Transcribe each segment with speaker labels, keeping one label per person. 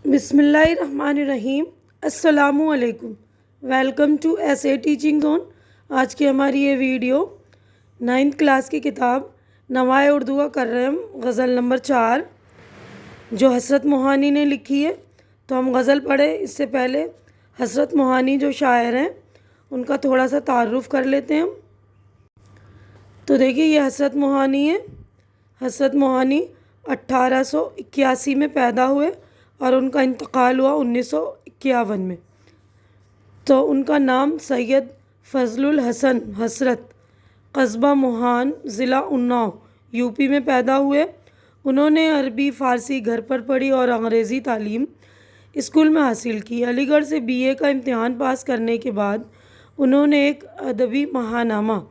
Speaker 1: बिस्मिल्लाहिर्रहमानिर्रहीम। अस्सलामुअलैकुम। Welcome to ऐसे टीचिंग जोन। आज की हमारी ये वीडियो 9th क्लास की किताब नवाए उर्दू का कर रहे हैं हम गज़ल नंबर 4 जो हसरत मोहानी ने लिखी है। तो हम गज़ल पढ़े इससे पहले हसरत मोहानी जो शायर हैं उनका थोड़ा सा तारुफ़ कर लेते हैं हम। तो देखिए ये हसरत मोहानी है। हसरत मोहानी 1881 में पैदा हुए और उनका इंतकाल हुआ 1951 में। तो उनका नाम सैयद फजलुल हसन हसरत, कस्बा मोहान, ज़िला उन्नाव, यूपी में पैदा हुए। उन्होंने अरबी फ़ारसी घर पर पढ़ी और अंग्रेज़ी तालीम स्कूल में हासिल की। अलीगढ़ से बीए का इम्तिहान पास करने के बाद उन्होंने एक अदबी महानामा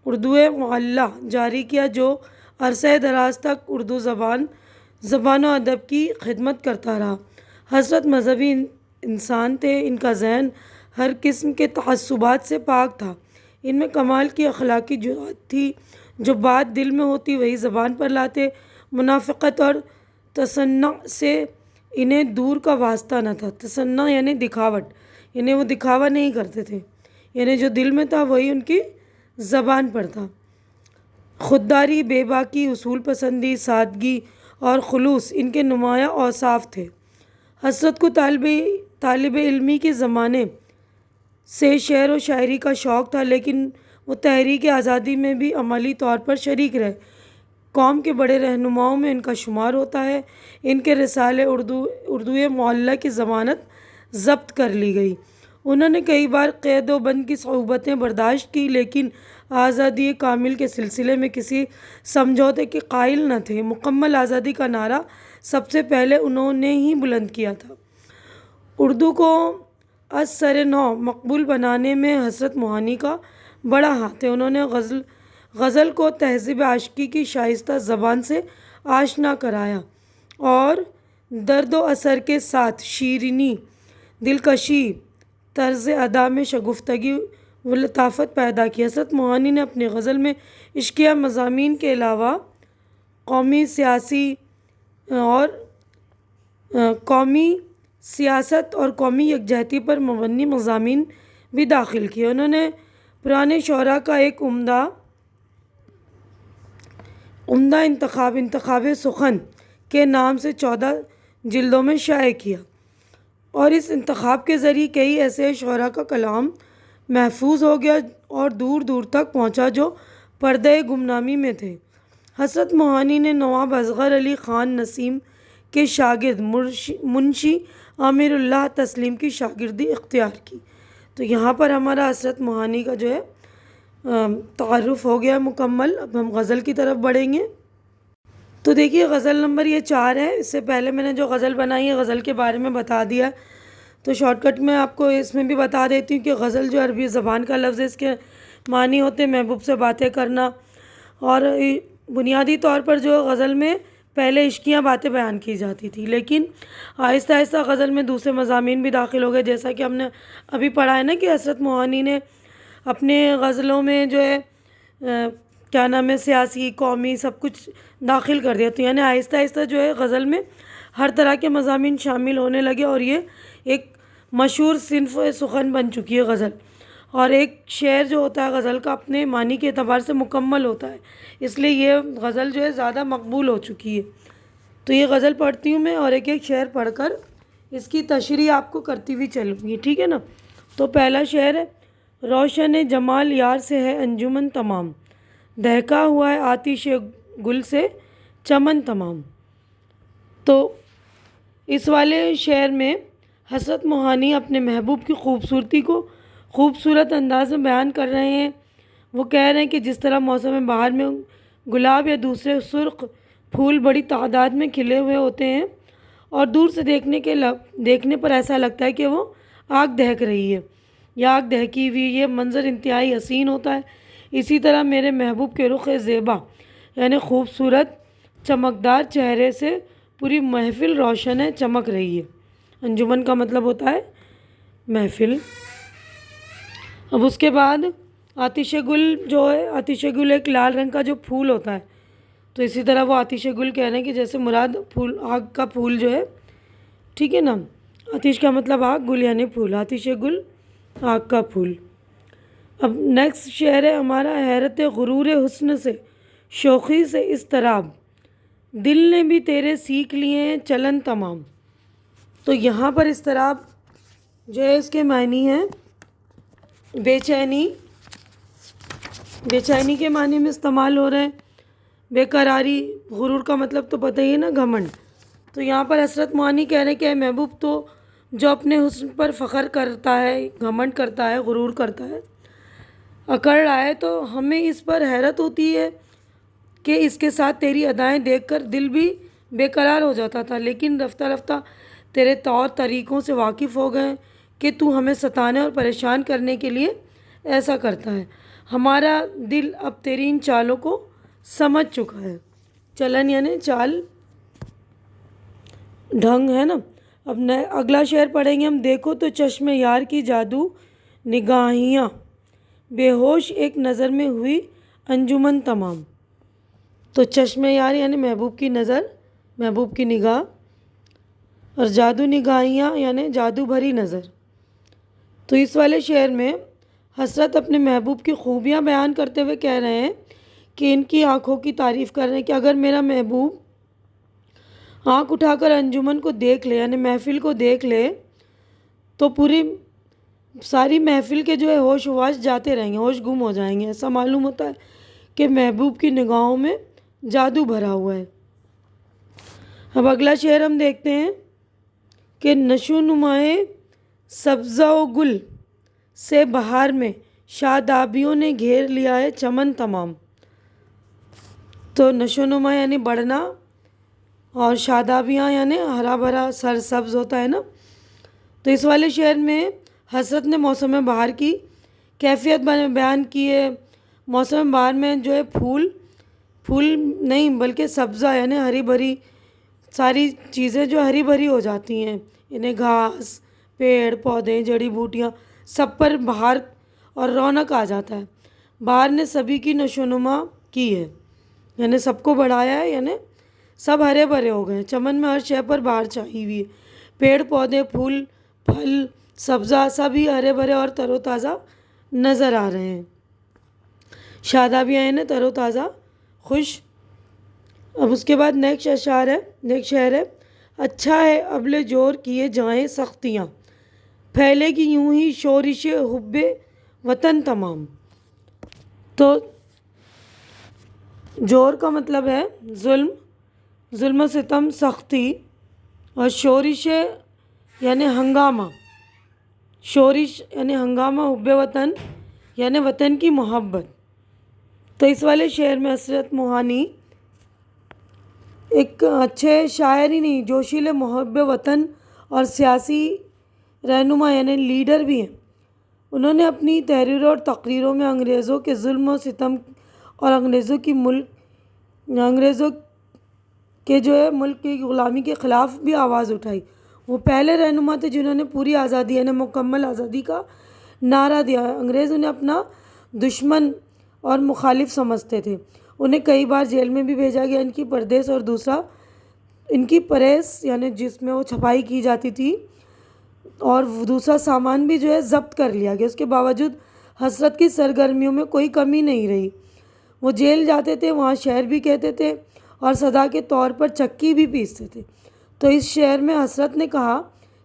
Speaker 1: उर्दू मुअल्ला जारी किया जो अरसे दराज तक उर्दू ज़बान और अदब की खिदमत करता रहा। हज़रत मजहबी इंसान थे। इनका जहन हर किस्म के तअस्सुबात से पाक था। इनमें कमाल की अखलाकी जुरात थी। जो बात दिल में होती वही ज़बान पर लाते। मुनाफ़िक़त और तसन्ना से इन्हें दूर का वास्ता न था। तसन्ना यानी दिखावट, यानी वो दिखावा नहीं करते थे, यानी जो दिल में था वही उनकी ज़बान पर था। खुददारी, बेबाकी, उसूल पसंदी, सादगी और खुलूस इनके नुमाया औसाफ थे। हसरत को तालिब इल्मी के ज़माने से शेर व शायरी का शौक़ था, लेकिन वो तहरीक आज़ादी में भी अमली तौर पर शरीक रहे। कौम के बड़े रहनुमाओं में इनका शुमार होता है। इनके रिसाले उर्दू मुअल्ला की ज़मानत ज़ब्त कर ली गई। उन्होंने कई बार क़ैद व बंद की सऊबतें बर्दाश्त की, लेकिन आज़ादी कामिल के सिलसिले में किसी समझौते के कायल न थे। मुकम्मल आज़ादी का नारा सबसे पहले उन्होंने ही बुलंद किया था। उर्दू को असर नौ मकबूल बनाने में हसरत मोहानी का बड़ा हाथ है। उन्होंने गज़ल को तहज़ीब आशिकी की शाइस्ता ज़बान से आशना कराया और दर्द व असर के साथ शीरीनी, दिलकशी, तर्ज़ अदा में शगुफ्तगी व लताफ़त पैदा की। हसरत मोहानी ने अपनी गज़ल में इश्किया मज़ामीन के अलावा कौमी सियासत और कौमी यकजहती पर मबनी मज़ामीन भी दाखिल किए। उन्होंने पुराने शोरा का एक उम्दा इंतखाब सुखन के नाम से 14 जिल्दों में शाये किया और इस इंतखाब के ज़रिए कई ऐसे शोरा का कलाम महफूज हो गया और दूर दूर तक पहुँचा जो पर्दे गुमनामी में थे। हसरत मोहानी ने नवाब असग़र अली ख़ान नसीम के शागिर्द मुंशी आमिरुल्लाह तस्लीम की शागिर्दी इख्तियार की। तो यहाँ पर हमारा हसरत मोहानी का जो है तारुफ़ हो गया मुकम्मल। अब हम गज़ल की तरफ बढ़ेंगे। तो देखिए गज़ल नंबर ये 4 है। इससे पहले मैंने जो गज़ल बनाई है गज़ल के बारे में बता दिया, तो शॉर्टकट में आपको इसमें भी बता देती हूँ कि गज़ल जो अरबी ज़बान का लफ्ज़ है, इसके मानी होते महबूब से बातें करना। और बुनियादी तौर पर जो गज़ल में पहले इश्कियाँ बातें बयान की जाती थी, लेकिन आहिस्ता आहिस्ता गज़ल में दूसरे मज़ामीन भी दाखिल हो गए। जैसा कि हमने अभी पढ़ा है ना कि हसरत मोहानी ने अपने गज़लों में जो है क्या नाम है, सियासी, कौमी सब कुछ दाखिल कर दिया। तो यानी आहिस्ता आहिस्ता जो है गज़ल में हर तरह के मज़ामीन शामिल होने लगे और ये एक मशहूर सिन्फ़ सुखन बन चुकी है गज़ल। और एक शेर जो होता है गज़ल का अपने मानी के एतबार से मुकम्मल होता है, इसलिए ये गज़ल जो है ज़्यादा मकबूल हो चुकी है। तो ये गज़ल पढ़ती हूँ मैं और एक एक शेर पढ़कर इसकी तशरीह आपको करती हुई चलूँगी, ठीक है ना। तो पहला शेर है, रोशन जमाल यार से है अंजुमन तमाम, दहका हुआ है आतिश गुल से चमन तमाम। तो इस वाले शेर में हसरत मोहानी अपने महबूब की खूबसूरती को खूबसूरत अंदाज में बयान कर रहे हैं। वो कह रहे हैं कि जिस तरह मौसम बहार में गुलाब या दूसरे सुर्ख फूल बड़ी तादाद में खिले हुए होते हैं और दूर से देखने पर ऐसा लगता है कि वो आग दहक रही है या आग दहकी हुई, ये मंज़र इंतहाई हसीन होता है। इसी तरह मेरे महबूब के रुख़ ज़ेबा यानी खूबसूरत चमकदार चेहरे से पूरी महफिल रोशन है, चमक रही है। अंजुमन का मतलब होता है महफिल। अब उसके बाद आतिश गुल जो है, आतिश गुल एक लाल रंग का जो फूल होता है, तो इसी तरह वो आतिश गुल कह रहे हैं कि जैसे मुराद फूल, आग का फूल जो है ठीक है ना। आतिश का मतलब आग, गुल यानी फूल, आतिश गुल आग का फूल। अब नेक्स्ट शेर है हमारा, हैरत गुरूर हुस्न से शौक़ी से इस्तराब, दिल ने भी तेरे सीख लिए हैं चलन तमाम। तो यहाँ पर इस्तराब जो है इसके मायने हैं बेचैनी, बेचैनी के माने में इस्तेमाल हो रहे हैं। बेकरारी, गुरूर का मतलब तो पता ही है ना, घमंड। तो यहाँ पर हसरत मुआनी कह रहे हैं कि महबूब तो जो अपने हुस्न पर फ़ख्र करता है, घमंड करता है, गुरूर करता है, अकड़ रहा है, तो हमें इस पर हैरत होती है कि इसके साथ तेरी अदाएं देखकर दिल भी बेकरार हो जाता था, लेकिन रफ्ता रफ्ता तेरे तौर तरीक़ों से वाकिफ़ हो गए कि तू हमें सताने और परेशान करने के लिए ऐसा करता है। हमारा दिल अब तेरी इन चालों को समझ चुका है। चलन यानी चाल, ढंग है ना। अब नए अगला शेर पढ़ेंगे हम। देखो तो चश्मे यार की जादू निगाहियाँ, बेहोश एक नज़र में हुई अंजुमन तमाम। तो चश्मे यार यानी महबूब की नज़र, महबूब की निगाह, और जादू निगाहियाँ यानी जादू भरी नज़र। तो इस वाले शेर में हसरत अपने महबूब की खूबियाँ बयान करते हुए कह रहे हैं कि इनकी आँखों की तारीफ़ कर रहे हैं कि अगर मेरा महबूब आँख उठाकर अंजुमन को देख ले, यानी महफ़िल को देख ले, तो पूरी सारी महफ़िल के जो है होश वाश जाते रहेंगे, होश गुम हो जाएंगे। ऐसा मालूम होता है कि महबूब की निगाहों में जादू भरा हुआ है। अब अगला शेर हम देखते हैं कि नशो नुमाए सब्ज़ा व गुल से बहार में शादाबियों ने घेर लिया है चमन तमाम। तो नशो नुमा यानी बढ़ना, और शादाबियाँ यानी हरा भरा सरसब्ज़ होता है ना। तो इस वाले शेर में हसरत ने मौसम बहार की कैफियत बयान की है। मौसम बहार में जो है फूल नहीं बल्कि सब्ज़ा यानी हरी भरी सारी चीज़ें जो हरी भरी हो जाती हैं, इन्हें घास, पेड़ पौधे, जड़ी बूटियाँ, सब पर बहार और रौनक आ जाता है। बहार ने सभी की नशोनुमा की है, यानी सबको बढ़ाया है, यानी सब हरे भरे हो गए। चमन में हर शय पर बहार छाई हुई है। पेड़ पौधे, फूल, फल, सब्ज़ा सभी हरे भरे और तरोताज़ा नज़र आ रहे हैं। शादाबियाँ यानी तरोताज़ा, खुश। अब उसके बाद नेक्स्ट शेर है, अच्छा है अबले जोर किए जाएं सख्तियाँ, फैलेगी यूं ही शोरिश हुब्बे वतन तमाम। तो जोर का मतलब है जुल्म सितम, सख्ती, और शोरिश यानी हंगामा, शोरिश यानी हंगामा, हुब्बे वतन यानी वतन की मोहब्बत। तो इस वाले शेर में हसरत मुहानी एक अच्छे शायर ही नहीं, जोशीले मुहब्बे वतन और सियासी रहनुमा यानी लीडर भी हैं। उन्होंने अपनी तहरीरों और तकरीरों में अंग्रेज़ों के जुल्म और सितम और अंग्रेज़ों के जो है मुल्क की ग़ुलामी के ख़िलाफ़ भी आवाज़ उठाई। वो पहले रहनुमा थे जिन्होंने पूरी आज़ादी यानी मुकम्मल आज़ादी का नारा दिया है। अंग्रेज़ उन्हें अपना दुश्मन और मुखालिफ समझते थे। उन्हें कई बार जेल में भी भेजा गया इनकी परदेस, और दूसरा इनकी प्रेस यानी जिसमें वो छपाई की जाती थी, और दूसरा सामान भी जो है ज़ब्त कर लिया गया। उसके बावजूद हसरत की सरगर्मियों में कोई कमी नहीं रही। वो जेल जाते थे, वहाँ शहर भी कहते थे, और सदा के तौर पर चक्की भी पीसते थे। तो इस शेर में हसरत ने कहा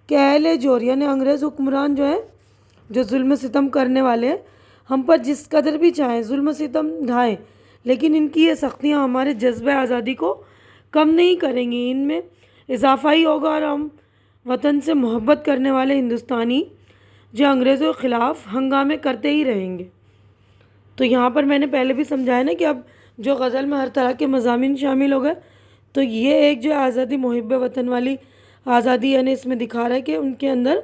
Speaker 1: कि अहले जोर यानी अंग्रेज़ हुक्मरान जो है, जो जुल्म सितम करने वाले हैं, हम पर जिस कदर भी चाहें जुल्म सितम ढाएँ, लेकिन इनकी ये सख्तियाँ हमारे जज्बे आज़ादी को कम नहीं करेंगी, इनमें इजाफा ही होगा, और हम वतन से मोहब्बत करने वाले हिंदुस्तानी जो अंग्रेज़ों के ख़िलाफ़ हंगामे करते ही रहेंगे। तो यहाँ पर मैंने पहले भी समझाया ना कि अब जो गज़ल में हर तरह के मज़ामीन शामिल हो गए, तो ये एक जो आज़ादी मुहिब्बे वतन वाली आज़ादी यानी इसमें दिखा रहा है कि उनके अंदर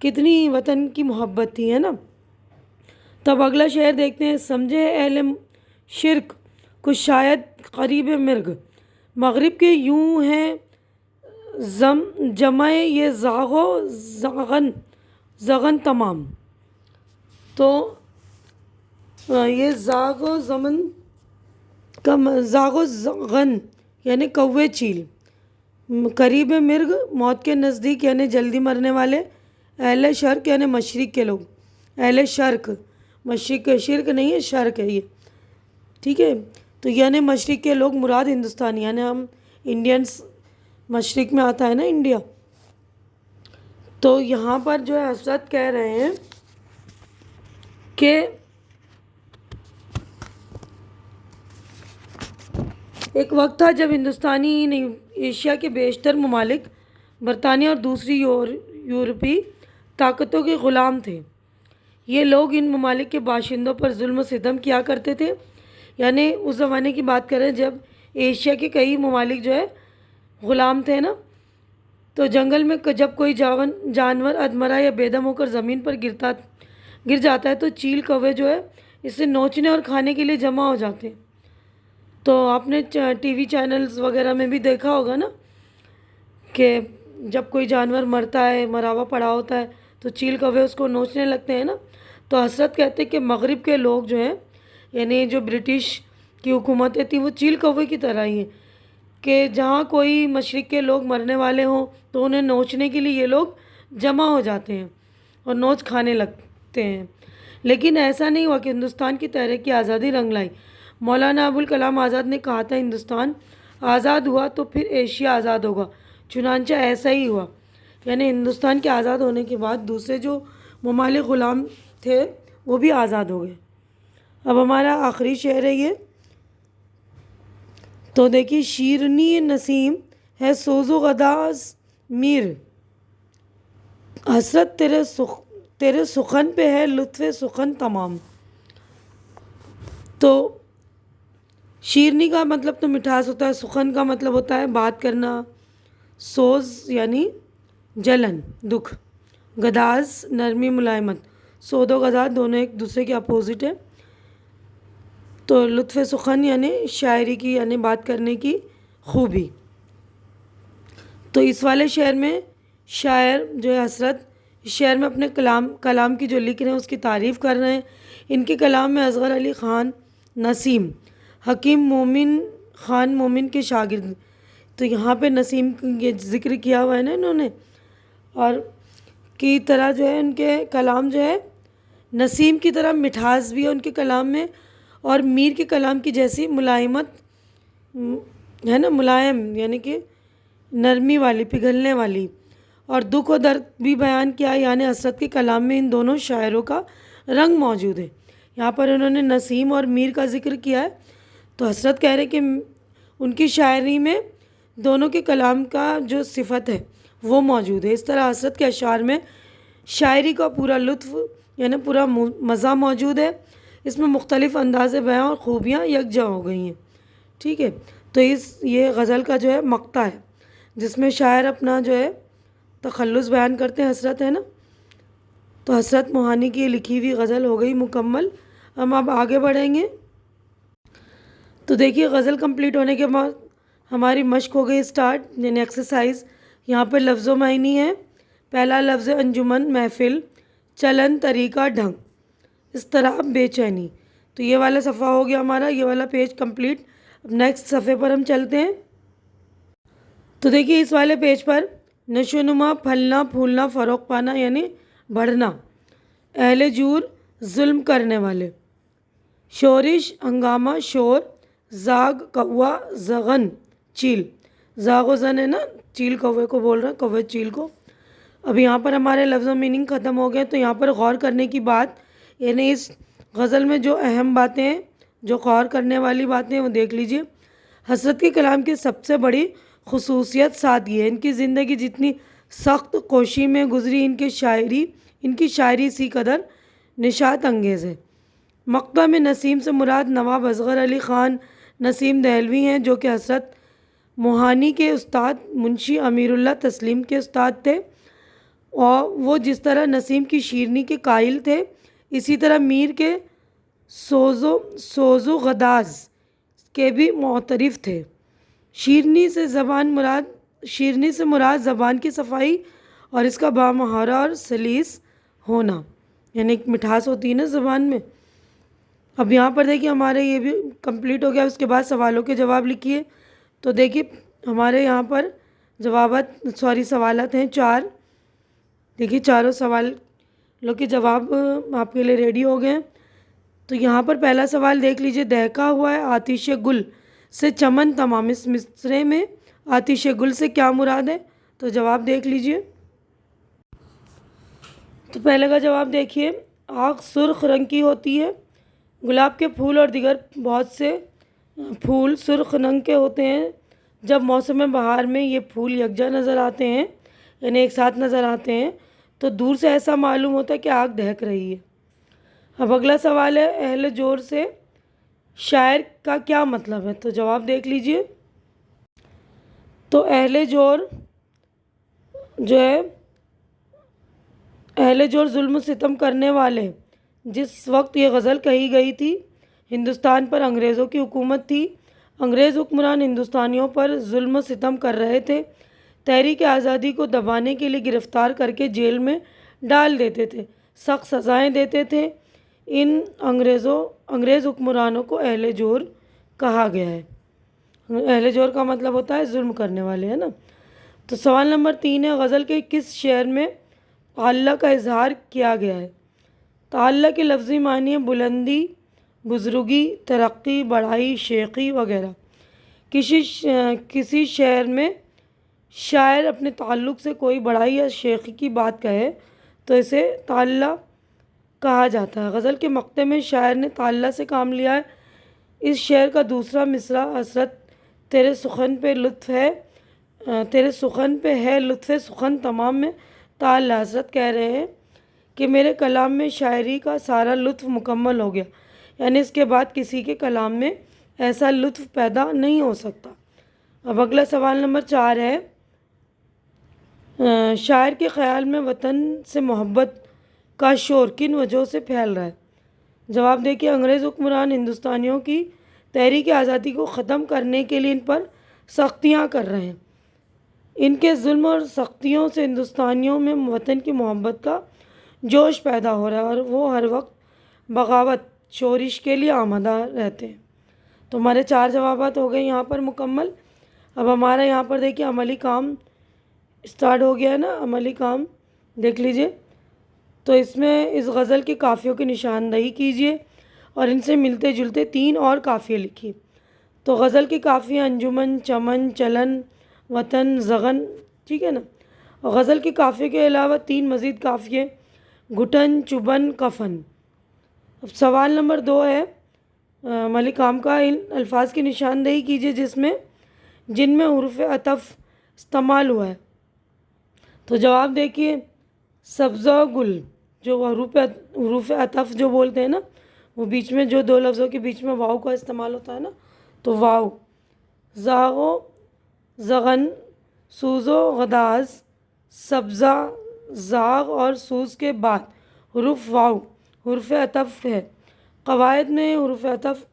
Speaker 1: कितनी वतन की मोहब्बत थी, है ना। तब अगला शेर देखते हैं। समझे अहले शिरक कुछ शायद करीब मिर्ग, मगरिब के यूं हैं जमाए ये ज़ागो ज़गन तमाम। तो ये ज़ागो ज़गन यानी कौवे चील, करीब मिर्ग, मौत के नज़दीक यानी जल्दी मरने वाले। अहले शर्क यानी मशरिक़ के लोग। अहले शर्क, मशरिक़ शिरक नहीं है, शर्क है ये, ठीक है। तो यानी मशरिक़ के लोग मुराद हिंदुस्तानी, यानी हम इंडियंस, मशरिक़ में आता है ना इंडिया। तो यहाँ पर जो है हजरत कह रहे हैं कि एक वक्त था जब हिंदुस्तानी ही नहीं, एशिया के बेशतर ममालिक बरतानिया और दूसरी यूरोपी ताकतों के ग़ुलाम थे। ये लोग इन ममालिक के बाशिंदों पर जुल्म सितम किया करते थे। यानी उस ज़माने की बात करें जब एशिया के कई ममालिक जो है ग़ुलाम थे ना, तो जंगल में जब कोई जानवर अधमरा या बेदम होकर ज़मीन पर गिर जाता है तो चील कौवे जो है इसे नोचने और खाने के लिए जमा हो जाते हैं। तो आपने टीवी चैनल्स वगैरह में भी देखा होगा ना कि जब कोई जानवर मरता है, मरा हुआ पड़ा होता है, तो चील कौवे उसको नोचने लगते हैं ना। तो हजरत कहते हैं कि मगरिब के लोग जो हैं, यानी जो ब्रिटिश की हुकूमतें थी, वो चील कौवे की तरह ही हैं कि जहाँ कोई मशरिक़ के लोग मरने वाले हों तो उन्हें नोचने के लिए ये लोग जमा हो जाते हैं और नोच खाने लगते हैं। लेकिन ऐसा नहीं हुआ कि हिंदुस्तान की तहरीक की आज़ादी रंग लाई। मौलाना अबुल कलाम आज़ाद ने कहा था हिंदुस्तान आज़ाद हुआ तो फिर एशिया आज़ाद होगा। चुनांचे ऐसा ही हुआ, यानी हिंदुस्तान के आज़ाद होने के बाद दूसरे जो ममालिक ग़ुलाम थे वो भी आज़ाद हो गए। अब हमारा आखिरी शेर है ये, तो देखिए, शीरनी नसीम है सोज़ो गदास मीर, हसरत तेरे सुखन पे है लुत्फ़ सुखन तमाम। तो शीरनी का मतलब तो मिठास होता है, सुखन का मतलब होता है बात करना, सोज़ यानी जलन, दुख, गदास नरमी मुलायमत। सोदो गदास दोनों एक दूसरे के अपोजिट है। तो लुत्फ़ सुखन यानी शायरी की, यानी बात करने की खूबी। तो इस वाले शेर में शायर जो है हसरत, इस शेर में अपने कलाम की जो लिख रहे हैं उसकी तारीफ़ कर रहे हैं। इनके कलाम में असगर अली ख़ान नसीम, हकीम मोमिन ख़ान मोमिन के शागिर्द, तो यहाँ पे नसीम ये ज़िक्र किया हुआ है ना इन्होंने, और की तरह जो है उनके कलाम जो है नसीम की तरह मिठास भी है उनके कलाम में, और मीर के कलाम की जैसी मुलायमत है ना, मुलायम यानी कि नरमी वाली, पिघलने वाली, और दुख और दर्द भी बयान किया। यानी हसरत के कलाम में इन दोनों शायरों का रंग मौजूद है। यहाँ पर उन्होंने नसीम और मीर का जिक्र किया है। तो हसरत कह रहे कि उनकी शायरी में दोनों के कलाम का जो सिफत है वो मौजूद है। इस तरह हसरत के अशार में शायरी का पूरा लुत्फ़ यानी पूरा मज़ा मौजूद है। इसमें मुख्तलिफ़ अंदाज़ बयां और ख़ूबियाँ यकजा हो गई हैं, ठीक है। तो ये गज़ल का जो है मक्ता है जिसमें शायर अपना जो है तखल्लुस बयान करते हैं, हसरत है ना। तो हसरत मोहानी की लिखी हुई गज़ल हो गई मुकम्मल। हम अब आगे बढ़ेंगे। तो देखिए, गज़ल कंप्लीट होने के बाद हमारी मश्क हो गई स्टार्ट, यानी एक्सरसाइज। यहाँ पर लफ्ज़ मायनी है। पहला लफ्ज़ अंजुमन, महफिल, चलन, तरीका, ढंग, इस तरह बेचैनी। तो ये वाला सफ़ा हो गया हमारा, ये वाला पेज कंप्लीट। अब नेक्स्ट सफ़े पर हम चलते हैं। तो देखिए, इस वाले पेज पर नशोनुमा, फलना फूलना, फ़रोग़ पाना यानी बढ़ना, अहले जूर, जुल्म करने वाले, शोरिश, हंगामा, शोर, जाग, कौवा, जगन, चील, जागो जन है ना, चील कौवे को बोल रहे हैं, कौवे चील को। अब यहाँ पर हमारे लफ्ज़ मीनिंग ख़त्म हो गए। तो यहाँ पर गौर करने की बात, यानी इस गज़ल में जो अहम बातें हैं, जो गौर करने वाली बातें हैं वो देख लीजिए। हसरत के कलाम की सबसे बड़ी खुसूसियत सादगी है। इनकी ज़िंदगी जितनी सख्त कोशी में गुजरी, इनकी शायरी इसी कदर निशात अंगेज़ है। मक्ता में नसीम से मुराद नवाब असगर अली ख़ान नसीम दहलवी हैं, जो कि हसरत मोहानी के उस्ताद मुंशी अमीरुल्लाह तस्लीम के उस्ताद थे। और वो जिस तरह नसीम की शीरनी के कायल थे, इसी तरह मीर के सोज़ो गदाज़ के भी मोतरिफ़ थे। शीरनी से मुराद ज़बान की सफाई और इसका बामहारा और सलीस होना, यानी एक मिठास होती है ना ज़बान में। अब यहाँ पर देखिए, हमारे ये भी कंप्लीट हो गया। उसके बाद सवालों के जवाब लिखिए। तो देखिए, हमारे यहाँ पर सवालात हैं 4। देखिए चारों सवाल लोग के जवाब आपके लिए रेडी हो गए हैं। तो यहाँ पर पहला सवाल देख लीजिए, दहका हुआ है आतिश गुल से चमन तमाम, इस मिसरे में आतिश गुल से क्या मुराद है? तो जवाब देख लीजिए। तो पहले का जवाब देखिए, आँख सुर्ख रंग की होती है। गुलाब के फूल और दिगर बहुत से फूल सुर्ख रंग के होते हैं। जब मौसम बहार में ये फूल यकजा नज़र आते हैं, यानी एक साथ नज़र आते हैं, तो दूर से ऐसा मालूम होता है कि आग दहक रही है। अब अगला सवाल है, अहले जोर से शायर का क्या मतलब है? तो जवाब देख लीजिए। तो अहले जोर जो है, अहले जोर जुल्म सितम करने वाले। जिस वक्त ये गज़ल कही गई थी, हिंदुस्तान पर अंग्रेज़ों की हुकूमत थी। अंग्रेज़ हुक्मरान हिंदुस्तानियों पर जुल्म सितम कर रहे थे। तहरीक आज़ादी को दबाने के लिए गिरफ़्तार करके जेल में डाल देते थे, सख्त सज़ाएँ देते थे। इन अंग्रेज़ हुक्मरानों को अहले जोर कहा गया है। अहले जोर का मतलब होता है जुल्म करने वाले, है ना। तो सवाल नंबर 3 है, गज़ल के किस शेर में ताल्ला का इजहार किया गया है? ताल्ला के लफ्ज़ी मानी है बुलंदी, बुज़ुर्गी, तरक्की, बढ़ाई, शेखी वगैरह। किसी शेर में शायर अपने ताल्लुक़ से कोई बढ़ाई या शेखी की बात कहे तो इसे ताल्ला कहा जाता है। गज़ल के मक्ते में शायर ने ताल्ला से काम लिया है। इस शेर का दूसरा मिसरा, हसरत तेरे सुखन पे लुत्फ़ है, तेरे सुखन पे है लुत्फ़ सुखन तमाम में ताल्ला। हसरत कह रहे हैं कि मेरे कलाम में शायरी का सारा लुत्फ़ मुकम्मल हो गया, यानी इसके बाद किसी के कलाम में ऐसा लुत्फ़ पैदा नहीं हो सकता। अब अगला सवाल नंबर 4 है, शायर के ख़्याल में वतन से मोहब्बत का शोर किन वजहों से फैल रहा है? जवाब देखिए, अंग्रेज़ हुक्मरान हिंदुस्तानियों की तहरीक आज़ादी को ख़त्म करने के लिए इन पर सख्तियाँ कर रहे हैं। इनके जुल्म और सख्तियों से हिंदुस्तानियों में वतन की मोहब्बत का जोश पैदा हो रहा है और वो हर वक्त बगावत शोरिश के लिए आमादा रहते हैं। तो हमारे 4 जवाबात हो गए यहाँ पर मुकम्मल। अब हमारा यहाँ पर देखिए अमली काम स्टार्ट हो गया है ना, अमली काम देख लीजिए। तो इसमें इस गज़ल के काफ़ियों की निशानदही कीजिए और इनसे मिलते जुलते 3 और काफ़िए लिखिए। तो गज़ल की काफ़िए अंजुमन, चमन, चलन, वतन, ज़गन, ठीक है ना। और गज़ल की काफ़िए के अलावा 3 मज़ीद काफ़िए, घुटन, चुबन, कफन। अब सवाल नंबर 2 है, मलिक काम का इन अल्फाज की निशानदही कीजिए जिनमें हुरूफ अतफ़ इस्तेमाल हुआ है। तो जवाब देखिए, सब्ज़ा गुल, जो हुरूफ अतफ़ जो बोलते हैं ना, वो बीच में जो 2 लफ्ज़ों के बीच में वाव का इस्तेमाल होता है ना, तो वाव। ज़ागो, ज़गन, सूज़ो, गदाज़, सब्ज़ा, ज़ाग और सूज़ के बाद हुरूफ वाव हुरूफ अतफ़ है। क़वायद में हुरूफ अतफ़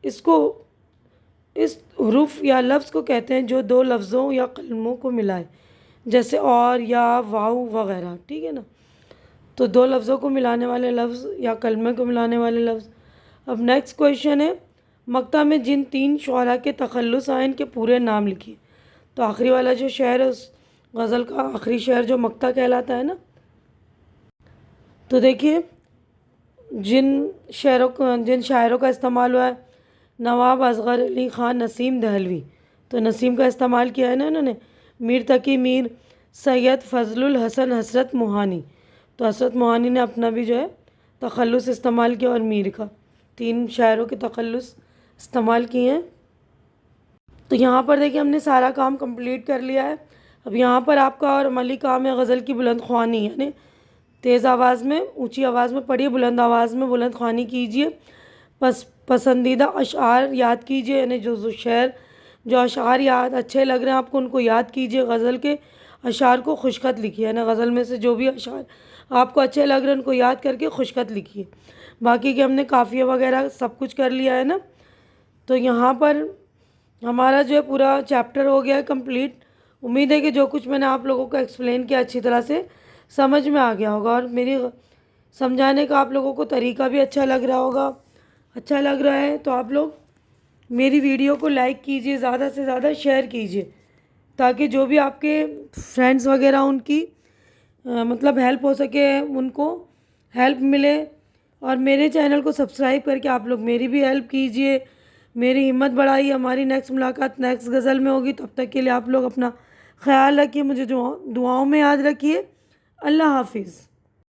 Speaker 1: इस हुरूफ या लफ्ज़ को कहते हैं जो 2 लफ्ज़ों या कलमों को मिलाए, जैसे और, या, वाव वगैरह, ठीक है ना। तो 2 लफ्ज़ों को मिलाने वाले लफ्ज़ या कलमे को मिलाने वाले लफ्ज़। अब नेक्स्ट क्वेश्चन है, मक्ता में जिन 3 शुअरा के तखल्लुस आए इनके पूरे नाम लिखिए। तो आखिरी वाला जो शेर है उस गज़ल का आखिरी शेर जो मक्ता कहलाता है ना, तो देखिए जिन शायरों का इस्तेमाल हुआ है, नवाब असग़र अली ख़ान नसीम दहलवी, तो नसीम का इस्तेमाल किया है ना इन्होंने। मीर तकी मीर, सैयद फ़ज़लुल हसन, हसरत मोहानी, तो हसरत मोहानी ने अपना भी जो है तखल्लुस इस्तेमाल किया और मीर का, 3 शायरों के तखल्लुस इस्तेमाल किए हैं। तो यहाँ पर देखिए हमने सारा काम कंप्लीट कर लिया है। अब यहाँ पर आपका और अमली काम है गज़ल की बुलंद ख्वानी, यानी तेज़ आवाज़ में, ऊंची आवाज़ में पढ़िए, बुलंद आवाज़ में बुलंद ख्वानी कीजिए। पसंदीदा अशआर याद कीजिए, यानी जो अशआर याद अच्छे लग रहे हैं आपको उनको याद कीजिए। गज़ल के अशआर को खुशखत लिखिए, यानी गज़ल में से जो भी अशआर आपको अच्छे लग रहे हैं उनको याद करके खुशखत लिखिए। बाकी के हमने काफ़िया वगैरह सब कुछ कर लिया है ना। तो यहाँ पर हमारा जो है पूरा चैप्टर हो गया है कंप्लीट। उम्मीद है कि जो कुछ मैंने आप लोगों को एक्सप्लेन किया अच्छी तरह से समझ में आ गया होगा और मेरी समझाने का आप लोगों को तरीका भी अच्छा लग रहा होगा। अच्छा लग रहा है तो आप लोग मेरी वीडियो को लाइक कीजिए, ज़्यादा से ज़्यादा शेयर कीजिए, ताकि जो भी आपके फ्रेंड्स वगैरह उनकी मतलब हेल्प हो सके, उनको हेल्प मिले। और मेरे चैनल को सब्सक्राइब करके आप लोग मेरी भी हेल्प कीजिए, मेरी हिम्मत बढ़ाइए। हमारी नेक्स्ट मुलाकात नेक्स्ट गज़ल में होगी। तब तक के लिए आप लोग अपना ख्याल रखिए, मुझे जो दुआओं में याद रखिए। अल्लाह हाफिज़।